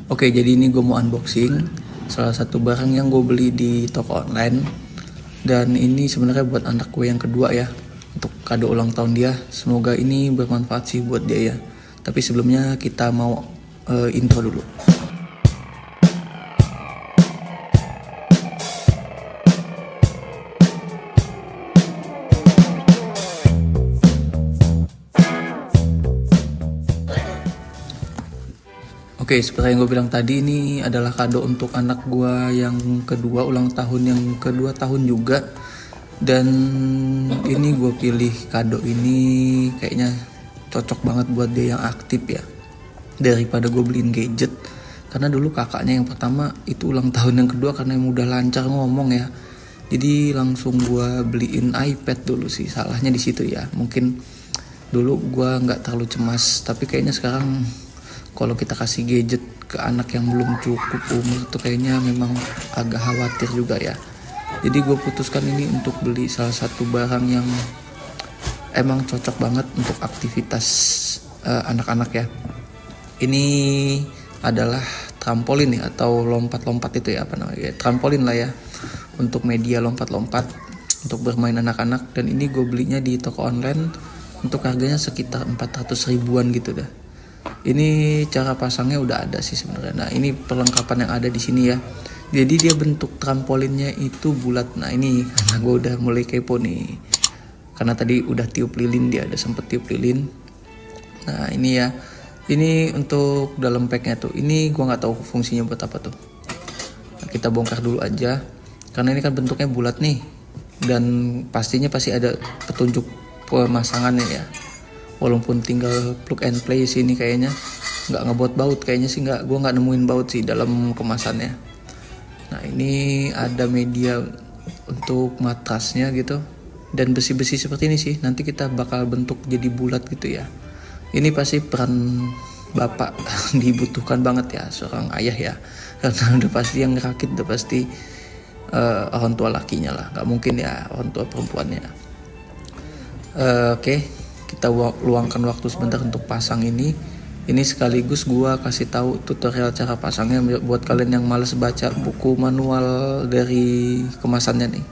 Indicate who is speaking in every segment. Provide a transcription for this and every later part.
Speaker 1: Oke, jadi ini gue mau unboxing salah satu barang yang gue beli di toko online. Dan ini sebenarnya buat anak gue yang kedua ya, untuk kado ulang tahun dia. Semoga ini bermanfaat sih buat dia ya. Tapi sebelumnya kita mau intro dulu. Oke, seperti yang gue bilang tadi, ini adalah kado untuk anak gue yang kedua, ulang tahun yang kedua tahun juga. Dan ini gue pilih kado ini kayaknya cocok banget buat dia yang aktif ya, daripada gue beliin gadget. Karena dulu kakaknya yang pertama itu ulang tahun yang kedua, karena yang udah lancar ngomong ya, jadi langsung gue beliin iPad dulu sih. Salahnya di situ ya, mungkin dulu gue nggak terlalu cemas, tapi kayaknya sekarang kalau kita kasih gadget ke anak yang belum cukup umur itu kayaknya memang agak khawatir juga ya. Jadi gue putuskan ini untuk beli salah satu barang yang emang cocok banget untuk aktivitas anak-anak ya. Ini adalah trampolin ya, atau lompat-lompat itu ya, apa namanya, trampolin lah ya, untuk media lompat-lompat untuk bermain anak-anak. Dan ini gue belinya di toko online untuk harganya sekitar 400 ribuan gitu dah. Ini cara pasangnya udah ada sih sebenarnya. Nah, ini perlengkapan yang ada di sini ya. Jadi dia bentuk trampolinnya itu bulat. Nah, ini karena gue udah mulai kepo nih, karena tadi udah tiup lilin, dia ada sempet tiup lilin. Nah, ini ya, ini untuk dalam packnya tuh. Ini gue nggak tahu fungsinya buat apa tuh. Nah, kita bongkar dulu aja, karena ini kan bentuknya bulat nih, dan pastinya pasti ada petunjuk pemasangannya ya. Walaupun tinggal plug and play sih, ini kayaknya nggak ngebuat baut, kayaknya sih gue nggak nemuin baut sih dalam kemasannya. Nah, ini ada media untuk matrasnya gitu, dan besi-besi seperti ini sih nanti kita bakal bentuk jadi bulat gitu ya. Ini pasti peran bapak dibutuhkan banget ya, seorang ayah ya, karena udah pasti yang ngerakit udah pasti orang tua lakinya lah, nggak mungkin ya orang tua perempuannya. Oke. Kita luangkan waktu sebentar untuk pasang ini. Ini sekaligus gua kasih tahu tutorial cara pasangnya buat kalian yang males baca buku manual dari kemasannya nih.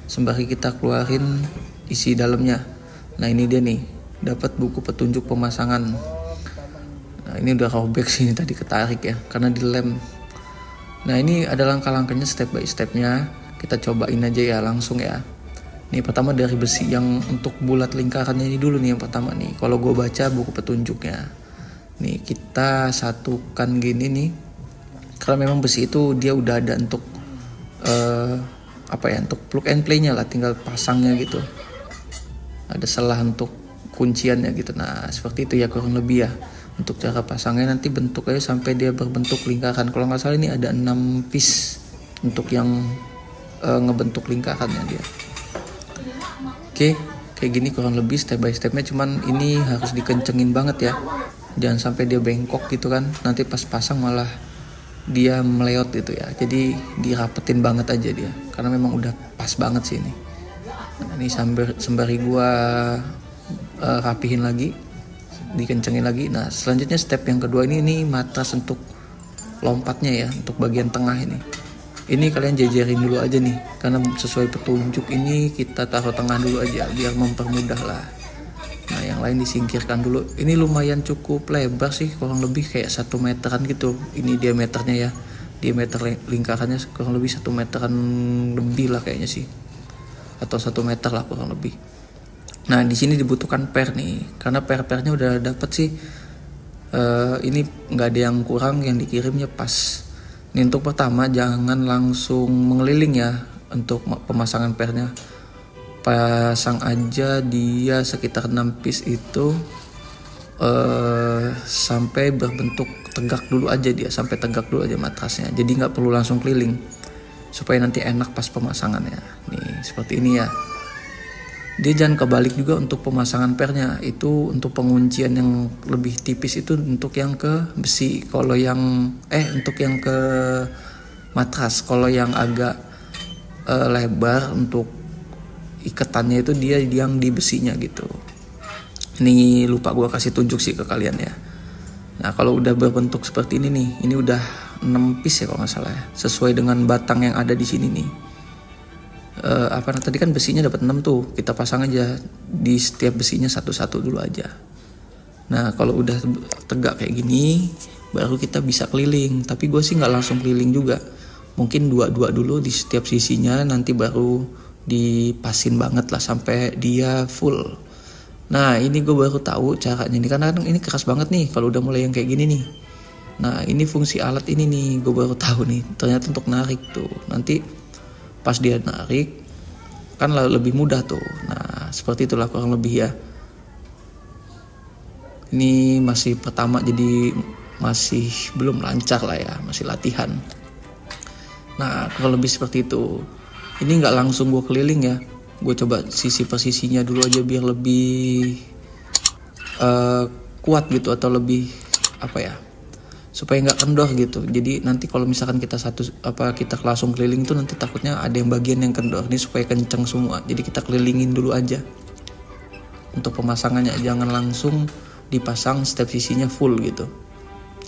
Speaker 1: Sembari kita keluarin isi dalamnya. Nah, ini dia nih, dapat buku petunjuk pemasangan. Nah, ini udah robek sih, tadi ketarik ya karena dilem. Nah, ini ada langkah-langkahnya step by stepnya. Kita cobain aja ya langsung ya. Ini pertama dari besi yang untuk bulat lingkarannya ini dulu nih yang pertama nih. Kalau gue baca buku petunjuknya, nih kita satukan gini nih. Karena memang besi itu dia udah ada untuk untuk plug and play-nya lah, tinggal pasangnya gitu. Ada selah untuk kunciannya gitu. Nah, seperti itu ya kurang lebih ya. Untuk cara pasangnya nanti bentuk aja sampai dia berbentuk lingkaran. Kalau nggak salah ini ada 6 piece untuk yang ngebentuk lingkarannya dia. Oke, kayak gini kurang lebih step by stepnya, cuman ini harus dikencengin banget ya. Jangan sampai dia bengkok gitu kan, nanti pas pasang malah dia meleot gitu ya. Jadi dirapetin banget aja dia, karena memang udah pas banget sih ini. Nah, ini sembari gua rapihin lagi, dikencengin lagi. Nah, selanjutnya step yang kedua ini matras untuk lompatnya ya, untuk bagian tengah ini. Ini kalian jejerin dulu aja nih, karena sesuai petunjuk ini kita taruh tengah dulu aja biar mempermudah lah. Nah, yang lain disingkirkan dulu. Ini lumayan cukup lebar sih, kurang lebih kayak 1 meteran gitu. Ini diameternya ya, diameter lingkarannya kurang lebih 1 meteran lebih lah kayaknya sih, atau 1 meter lah kurang lebih. Nah, di sini dibutuhkan per nih, karena per-pernya udah dapet sih. Ini nggak ada yang kurang, yang dikirimnya pas. Ini untuk pertama jangan langsung mengeliling ya untuk pemasangan pernya. Pasang aja dia sekitar 6 piece itu sampai berbentuk tegak dulu aja dia, sampai tegak dulu aja matrasnya. Jadi nggak perlu langsung keliling supaya nanti enak pas pemasangannya. Nih seperti ini ya. Dia jangan kebalik juga untuk pemasangan pernya, itu untuk penguncian yang lebih tipis itu untuk yang ke besi. Kalau yang untuk yang ke matras, kalau yang agak lebar untuk ikatannya itu dia yang di besinya gitu. Ini lupa gue kasih tunjuk sih ke kalian ya. Nah, kalau udah berbentuk seperti ini nih, ini udah 6 piece ya kalau nggak salah ya, sesuai dengan batang yang ada di sini nih. Tadi kan besinya dapat 6 tuh, kita pasang aja di setiap besinya satu-satu dulu aja. Nah kalau udah tegak kayak gini baru kita bisa keliling, tapi gue sih nggak langsung keliling juga, mungkin dua dulu di setiap sisinya, nanti baru dipasin banget lah sampai dia full. Nah ini gue baru tahu caranya nih, karena ini keras banget nih kalau udah mulai yang kayak gini nih. Nah ini fungsi alat ini nih gue baru tahu nih, ternyata untuk narik tuh, nanti pas dia narik kan lebih mudah tuh. Nah seperti itulah kurang lebih ya. Ini masih pertama jadi masih belum lancar lah ya, masih latihan. Nah kurang lebih seperti itu. Ini nggak langsung gue keliling ya, gue coba sisi persisinya dulu aja biar lebih kuat gitu, atau lebih supaya nggak kendor gitu. Jadi nanti kalau misalkan kita kita langsung keliling itu nanti takutnya ada yang bagian yang kendor. Ini supaya kenceng semua, jadi kita kelilingin dulu aja. Untuk pemasangannya jangan langsung dipasang setiap sisinya full gitu.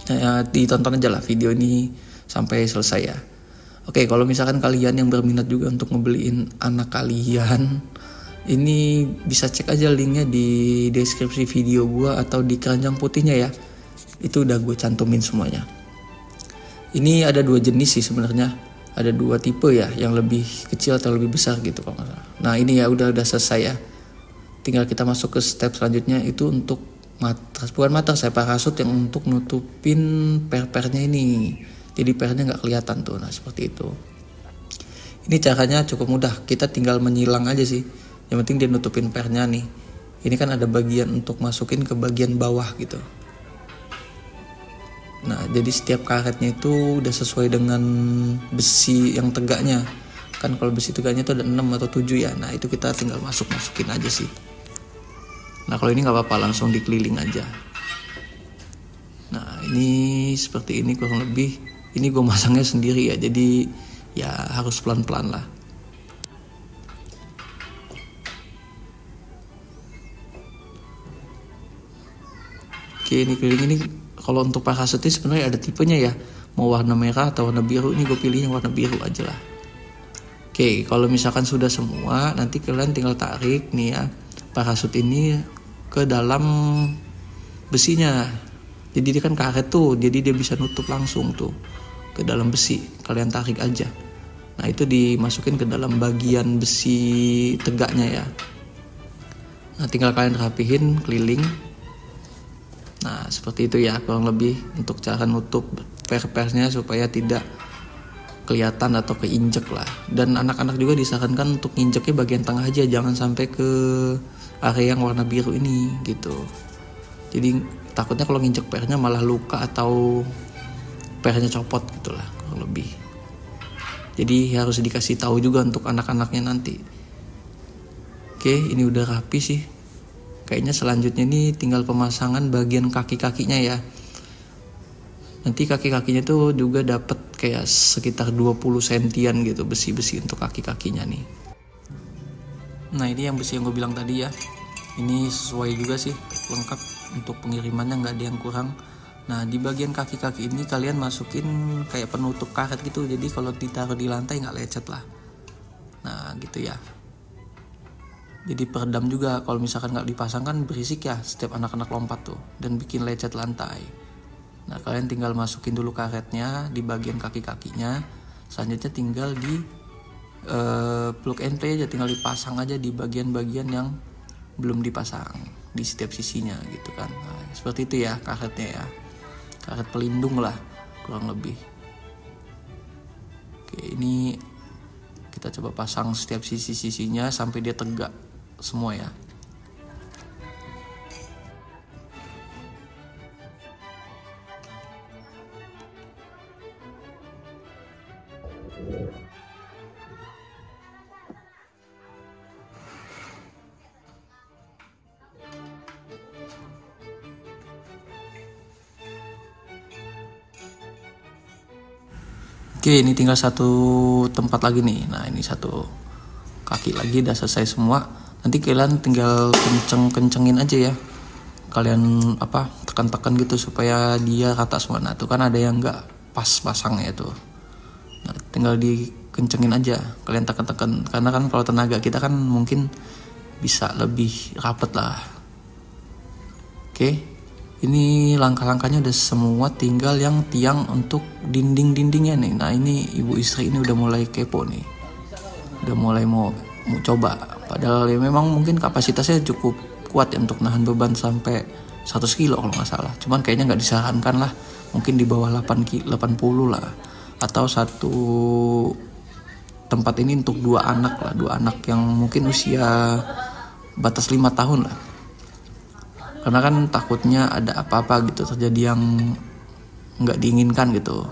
Speaker 1: Nah, ditonton aja lah video ini sampai selesai ya. Oke, kalau misalkan kalian yang berminat juga untuk ngebeliin anak kalian, ini bisa cek aja linknya di deskripsi video gua atau di keranjang putihnya ya. Itu udah gue cantumin semuanya. Ini ada 2 jenis sih sebenarnya, ada 2 tipe ya, yang lebih kecil atau lebih besar gitu kalau nggak salah. Nah ini ya udah selesai ya. Tinggal kita masuk ke step selanjutnya, itu untuk matras, saya parasut yang untuk nutupin per-pernya ini, jadi pernya nggak kelihatan tuh. Nah seperti itu. Ini caranya cukup mudah, kita tinggal menyilang aja sih, yang penting dia nutupin pernya nih. Ini kan ada bagian untuk masukin ke bagian bawah gitu. Nah jadi setiap karetnya itu udah sesuai dengan besi yang tegaknya. Kan kalau besi tegaknya itu ada 6 atau 7 ya. Nah itu kita tinggal masukin aja sih. Nah kalau ini nggak apa-apa, langsung dikeliling aja. Nah ini seperti ini kurang lebih. Ini gue masangnya sendiri ya, jadi ya harus pelan-pelan lah. Oke, ini keliling ini kalau untuk parasutnya sebenarnya ada tipenya ya, mau warna merah atau warna biru. Ini gue pilih yang warna biru aja lah. Oke, kalau misalkan sudah semua, nanti kalian tinggal tarik nih ya parasut ini ke dalam besinya. Jadi dia kan karet tuh, jadi dia bisa nutup langsung tuh ke dalam besi. Kalian tarik aja. Nah itu dimasukin ke dalam bagian besi tegaknya ya. Nah tinggal kalian rapihin keliling. Nah seperti itu ya kurang lebih untuk cara nutup per-persnya supaya tidak kelihatan atau keinjek lah. Dan anak-anak juga disarankan untuk nginjeknya bagian tengah aja, jangan sampai ke area yang warna biru ini gitu. Jadi takutnya kalau nginjek pernya malah luka atau pernya copot gitulah kurang lebih. Jadi harus dikasih tahu juga untuk anak-anaknya nanti. Oke, ini udah rapi sih. Kayaknya selanjutnya ini tinggal pemasangan bagian kaki-kakinya ya. Nanti kaki-kakinya tuh juga dapat kayak sekitar 20 sentian gitu besi-besi untuk kaki-kakinya nih. Nah ini yang besi yang gue bilang tadi ya. Ini sesuai juga sih, lengkap untuk pengirimannya, nggak ada yang kurang. Nah di bagian kaki-kaki ini kalian masukin kayak penutup karet gitu, jadi kalau ditaruh di lantai nggak lecet lah. Nah gitu ya. Jadi peredam juga, kalau misalkan nggak dipasang kan berisik ya setiap anak-anak lompat tuh dan bikin lecet lantai. Nah kalian tinggal masukin dulu karetnya di bagian kaki-kakinya, selanjutnya tinggal di plug and play aja, tinggal dipasang aja di bagian-bagian yang belum dipasang di setiap sisinya gitu kan. Nah, seperti itu ya karetnya ya, karet pelindung lah kurang lebih. Oke, ini kita coba pasang setiap sisi-sisinya sampai dia tegak semua ya. Oke, ini tinggal satu tempat lagi nih. Nah, ini satu kaki lagi udah selesai semua. Nanti kalian tinggal kencengin aja ya. Kalian tekan-tekan gitu supaya dia rata semua. Nah, tuh kan ada yang nggak pas pasangnya itu. Nah, tinggal dikencengin aja, kalian tekan-tekan, karena kan kalau tenaga kita kan mungkin bisa lebih rapet lah. Oke, ini langkah-langkahnya udah semua, tinggal yang tiang untuk dinding-dindingnya nih. Nah ini ibu istri ini udah mulai kepo nih, udah mulai mau coba. Padahal ya memang mungkin kapasitasnya cukup kuat ya untuk nahan beban sampai 100 kilo kalau nggak salah. Cuman kayaknya nggak disarankan lah, mungkin di bawah 80 lah. Atau satu tempat ini untuk 2 anak lah, 2 anak yang mungkin usia batas 5 tahun lah. Karena kan takutnya ada apa-apa gitu terjadi yang nggak diinginkan gitu.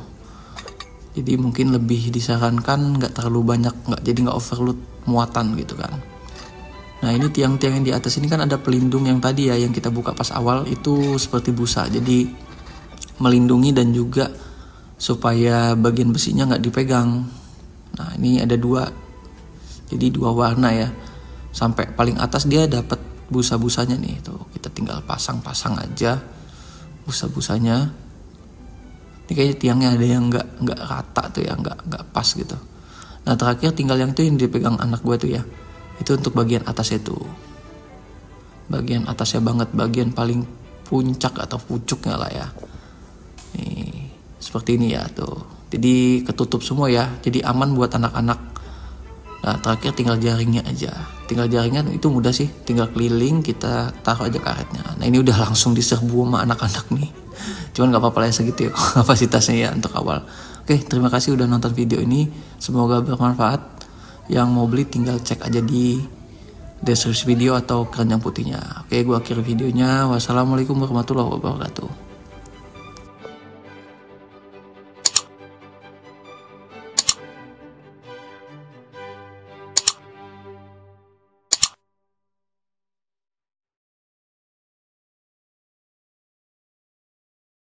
Speaker 1: Jadi mungkin lebih disarankan nggak terlalu banyak, jadi nggak overload muatan gitu kan. Nah ini tiang-tiang yang di atas ini kan ada pelindung yang tadi ya, yang kita buka pas awal itu seperti busa. Jadi melindungi dan juga supaya bagian besinya nggak dipegang. Nah ini ada 2, jadi 2 warna ya. Sampai paling atas dia dapat busa-busanya nih, tuh kita tinggal pasang-pasang aja busa-busanya. Ini kayaknya tiangnya ada yang nggak rata tuh ya, nggak pas gitu. Nah terakhir tinggal yang itu yang dipegang anak gue tuh ya, itu untuk bagian atasnya tuh, bagian atasnya banget, bagian paling puncak atau pucuknya lah ya. Nih seperti ini ya tuh, jadi ketutup semua ya, jadi aman buat anak-anak. Nah terakhir tinggal jaringnya aja. Tinggal jaringnya itu mudah sih, tinggal keliling kita taruh aja karetnya. Nah ini udah langsung diserbu sama anak-anak nih. Cuman gak apa-apa lah ya, segitu ya kapasitasnya ya untuk awal. Oke, terima kasih udah nonton video ini, semoga bermanfaat. Yang mau beli tinggal cek aja di deskripsi video atau keranjang putihnya. Oke, gua akhiri videonya. Wassalamualaikum warahmatullahi wabarakatuh.